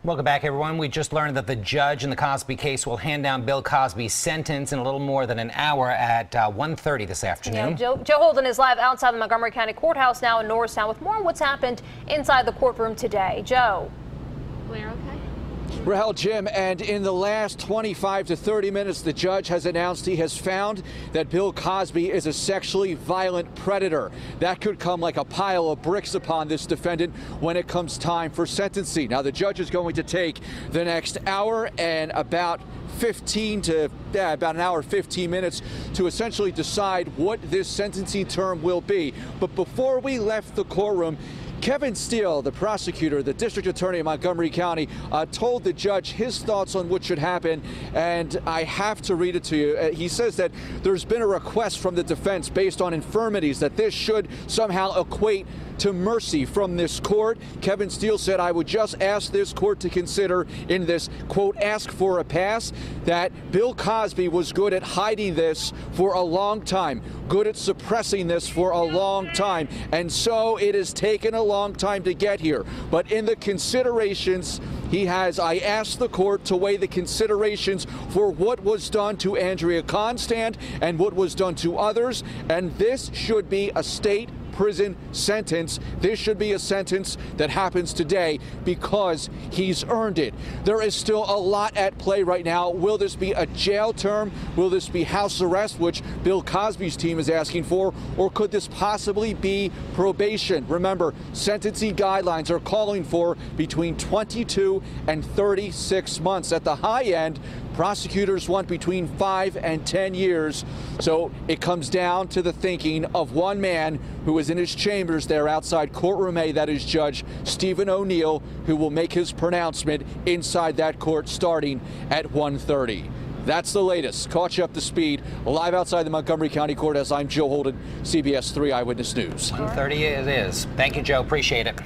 Welcome back, everyone. We just learned that the judge in the Cosby case will hand down Bill Cosby's sentence in a little more than an hour at 1:30 this afternoon. Yeah, Joe Holden is live outside the Montgomery County courthouse now in Norristown with more on what's happened inside the courtroom today. Joe. We're okay. Rahel, Jim, and in the last 25 to 30 minutes, the judge has announced he has found that Bill Cosby is a sexually violent predator. That could come like a pile of bricks upon this defendant when it comes time for sentencing. Now, the judge is going to take the next hour and about an hour, 15 minutes to essentially decide what this sentencing term will be. But before we left the courtroom, Kevin Steele, the prosecutor, the district attorney of Montgomery County, told the judge his thoughts on what should happen, and I have to read it to you. He says that there's been a request from the defense based on infirmities that this should somehow equate to mercy from this court. Kevin Steele said, I would just ask this court to consider in this, quote, ask for a pass, that Bill Cosby was good at hiding this for a long time, good at suppressing this for a long time, and so it has taken a long time to get here. But in the considerations, I asked the court to weigh the considerations for what was done to Andrea Constand and what was done to others, and this should be a state prison sentence. This should be a sentence that happens today because he's earned it. There is still a lot at play right now. Will this be a jail term? Will this be house arrest, which Bill Cosby's team is asking for? Or could this possibly be probation? Remember, sentencing guidelines are calling for between 22 and 36 months. At the high end, prosecutors want between 5 and 10 years. So it comes down to the thinking of one man who is in his chambers there outside courtroom A, that is Judge Stephen O'Neill, who will make his pronouncement inside that court starting at 1:30. That's the latest. Caught you up to speed. Live outside the Montgomery County Courthouse, I'm Joe Holden, CBS 3 Eyewitness News. 1:30 it is. Thank you, Joe. Appreciate it.